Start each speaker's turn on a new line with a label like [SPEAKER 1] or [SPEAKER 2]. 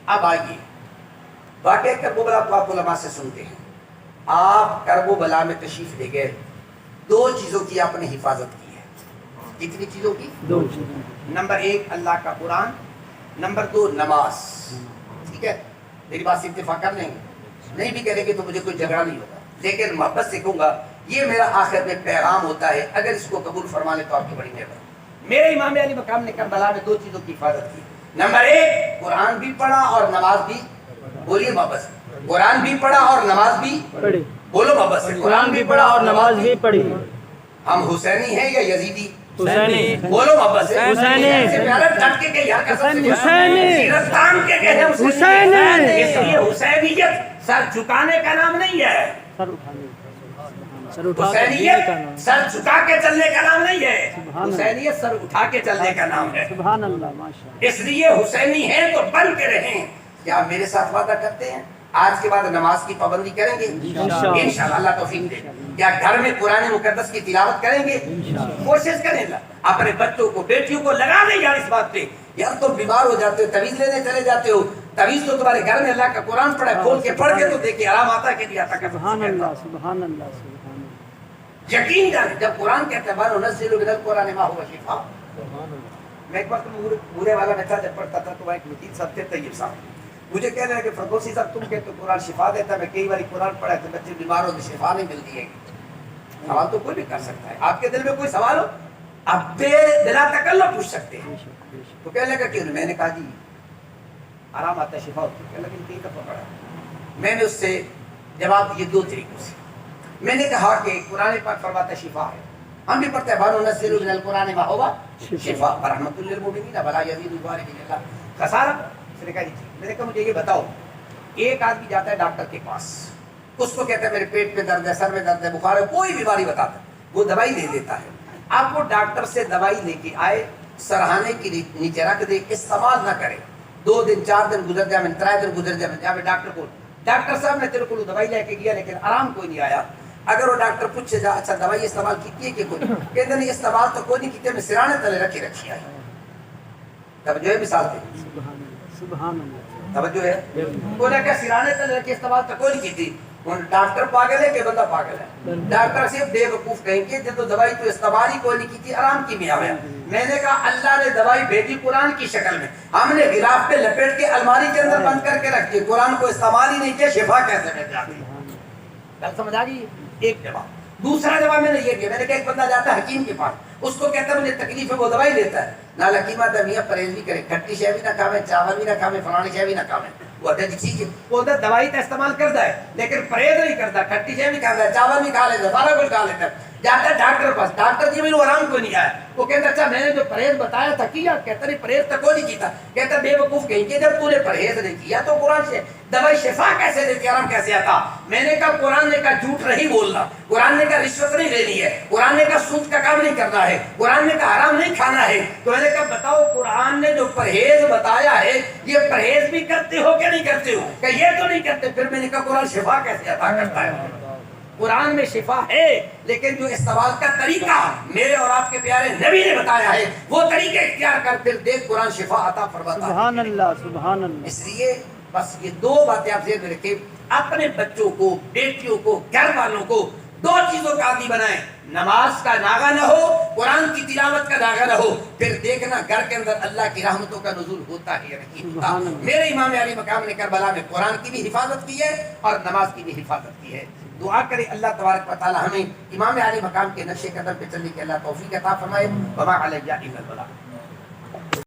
[SPEAKER 1] اب آئیے واقعہ کرب و بلا تو آپ علماء سے سنتے ہیں. آپ کرب و بلا میں تشریف لے گئے, دو چیزوں کی آپ نے حفاظت کی ہے. کتنی چیزوں کی؟
[SPEAKER 2] دو چیزیں.
[SPEAKER 1] نمبر ایک اللہ کا قرآن, نمبر دو نماز. ٹھیک ہے, میری بات سے اتفاق کر لیں گے؟ نہیں بھی کریں گے تو مجھے کوئی جھگڑا نہیں ہوگا, لیکن محبت سے کہوں گا یہ میرا آخر میں پیغام ہوتا ہے, اگر اس کو قبول فرما لے تو آپ کی بڑی مہربانی. میرے امام علی مقام نے کربلا میں دو چیزوں کی حفاظت کی. نمبر ایک قرآن بھی پڑھا اور نماز بھی. بولیے محبت سے, قرآن بھی پڑھا اور نماز بھی
[SPEAKER 2] پڑھی.
[SPEAKER 1] بولو محبت سے,
[SPEAKER 2] قرآن بھی پڑھا اور نماز بھی پڑھی.
[SPEAKER 1] ہم حسینی ہیں یا یزیدی؟
[SPEAKER 2] حسینی.
[SPEAKER 1] بولو محبت سے.
[SPEAKER 2] حسینی.
[SPEAKER 1] سے پیارا ڈٹ کے کہیے, ہر قسم سے
[SPEAKER 2] حسینی.
[SPEAKER 1] سیرت تان کے کہے
[SPEAKER 2] حسینی.
[SPEAKER 1] اس لیے حسینیت سر جھکانے کا نام نہیں ہے.
[SPEAKER 2] سر اٹھانے سر اٹھا
[SPEAKER 1] حسینیت سر جھکا کے چلنے کا نام نہیں ہے.
[SPEAKER 2] سبحان اللہ.
[SPEAKER 1] حسینیت سر اٹھا کے چلنے کا نام ہے.
[SPEAKER 2] سبحان اللہ. ماشاءاللہ.
[SPEAKER 1] اس لیے حسینی ہیں تو بن کے رہیں. کیا آپ میرے ساتھ وعدہ کرتے ہیں آج کے بعد نماز کی پابندی کریں گے؟
[SPEAKER 2] انشاءاللہ.
[SPEAKER 1] انشاءاللہ. اللہ توفیق دے. کیا گھر میں قرآن مقدس کی تلاوت کریں گے؟ کوشش کریں. اپنے بچوں کو بیٹیوں کو لگا دیں یار اس بات پہ. یار تم بیمار ہو جاتے ہو, تعویذ لینے چلے جاتے ہو, تعویذ تو تمہارے گھر میں اللہ کا قرآن پڑھا ہے, کھول کے پڑھ کے تو دیکھیں آرام آتا ہے کہ نہیں آتا.
[SPEAKER 2] سبحان اللہ. سبحان اللہ. سبحان اللہ.
[SPEAKER 1] یقین جانے جب قرآن کہتا ہے بارو نزل من القرآن ما هو شفاء. میں ایک بار پورے والا بچہ جب پڑھتا تھا تو وہ ایک وکیل صاحب تھے, طیب صاحب, مجھے کہہ رہے ہیں کہ فردوسی صاحب تم کہتے ہو قرآن شفا دیتا ہے. میں کئی بار قرآن پڑھا ہے تو بچے بیمار ہو تو شفا نہیں ملتی ہے. سوال تو کوئی بھی کر سکتا ہے. آپ کے دل میں کوئی سوال ہو آپ بے بلا تکلف پوچھ سکتے ہیں. تو کہنے لگا کیوں نہیں؟ میں نے کہا جی آرام آتا ہے, شفا ہوتی ہے. لیکن تین دفعہ پڑھا. میں نے اس سے جواب دیے دو طریقوں سے. میں نے کہا کہ قرآن پاک فرماتا ہے شفا ہے, ہم بھی پڑھتے ہیں بانو نزل من القرآن ما هو شفاء ورحمۃ للمؤمنین ولا یزید الظالمین الا خسارا. اس نے کہا جی. میں نے کہا مجھے یہ بتاؤ, ایک آدمی جاتا ہے ڈاکٹر کے پاس, اس کو کہتا ہے میرے پیٹ میں درد ہے, سر میں درد ہے, بخار ہے, کوئی بیماری بتاتا ہے, وہ دوائی دے دیتا ہے. آپ وہ ڈاکٹر سے دوائی لے کے آئے, سرہانے کے نیچے رکھ دے, استعمال نہ کرے. 2 دن 4 دن گزر جائے, 3 دن گزر جائے, جا ڈاکٹر کو, ڈاکٹر صاحب میں تیرے کو دوائی لے کے گیا لیکن آرام کوئی نہیں آیا. اگر وہ ڈاکٹر پوچھے جا اچھا دوائی استعمال کی ہے کہ کوئی, کہتے نہیں استعمال تو کوئی نہیں کی, میں سرانے تلے رکھی آئی. توجہ ہے مثال پہ؟
[SPEAKER 2] سبحان اللہ.
[SPEAKER 1] توجہ ہے. انہوں نے کہا سرانے تلے رکھی, استعمال تو کوئی نہیں کی تھی. ڈاکٹر پاگل ہے کہ بندہ پاگل ہے؟ ڈاکٹر صرف بے وقوف کہیں گے جب تو دوائی تو استعمال ہی کوئی نہیں کی تھی, آرام کی میں آیا. میں نے کہا اللہ نے دوائی بھیجی قرآن کی شکل میں, ہم نے غلاف پہ لپیٹ کے الماری کے اندر بند کر کے رکھ دی, قرآن کو استعمال ہی نہیں کیا, شفا کیسے مل جاتی؟ گل سمجھ آ گئی؟ ایک جواب. دوسرا جواب میں نے یہ کیا, میں نے کہا ایک بندہ جاتا ہے حکیم کے پاس, اس کو کہتا ہے مجھے تکلیف ہے, وہ دوائی لیتا ہے. نال حکیمہ دمیہ پرہیز بھی کرے, کھٹی شے بھی نہ کھاوے, چاول بھی نہ کھاوے, فلانی شے بھی نہ کھاوے. وہ کہتا ہے ٹھیک ہے, وہ دوائی تو استعمال کرتا ہے لیکن پرہیز نہیں کرتا, کھٹی شے بھی کھاتا ہے, چاول بھی کھا لیتا ہے, سارا کچھ کھا لیتا ہے. جاتا ہے ڈاکٹر پاس, ڈاکٹر جی میرے آرام کوئی نہیں آیا. وہ کہتا ہے اچھا میں نے جو پرہیز بتایا تھا کیا؟ کہتا نہیں پرہیز تو کوئی نہیں کیتا. کہتا بے وقوف کہیں کہ جب تو نے پرہیز نہیں کیا تو قرآن سے دوائی شفا کیسے دیتی, آرام کیسے آتا؟ میں نے کہا قرآن نے کہا جھوٹ نہیں بولنا, قرآن نے کہا رشوت نہیں لینی ہے, قرآن نے کہا سود کا کام نہیں کرنا ہے, قرآن نے کہا حرام نہیں کھانا ہے. تو میں نے کہا بتاؤ قرآن نے جو پرہیز بتایا ہے یہ پرہیز بھی کرتے ہو کہ نہیں کرتے ہو؟ کہ یہ تو نہیں کرتے. پھر میں نے کہا قرآن شفا کیسے عطا کرتا ہے؟ قرآن میں شفا ہے لیکن جو استعمال کا طریقہ میرے اور آپ کے پیارے نبی نے بتایا ہے وہ طریقے اختیار کر, پھر دیکھ قرآن شفا عطا فرماتا ہے.
[SPEAKER 2] سبحان اللہ. سبحان اللہ.
[SPEAKER 1] اس لیے بس یہ دو باتیں آپ ذہن میں رکھیں, اپنے بچوں کو, بیٹیوں کو, گھر والوں کو 2 چیزوں کا عادی بنائیں, نماز کا ناغہ نہ ہو, قرآن کی تلاوت کا ناغہ نہ ہو. پھر دیکھنا گھر کے اندر اللہ کی رحمتوں کا نزول ہوتا ہے یا نہیں ہوتا. میرے امام علی مقام نے کربلا میں قرآن کی بھی حفاظت کی ہے اور نماز کی بھی حفاظت کی ہے. دعا کرے اللہ تبارک و تعالی ہمیں امام علی مقام کے نقش قدم پہ چلنے کی اللہ توفیق عطا فرمائے. وما علیہ الا البلاغ.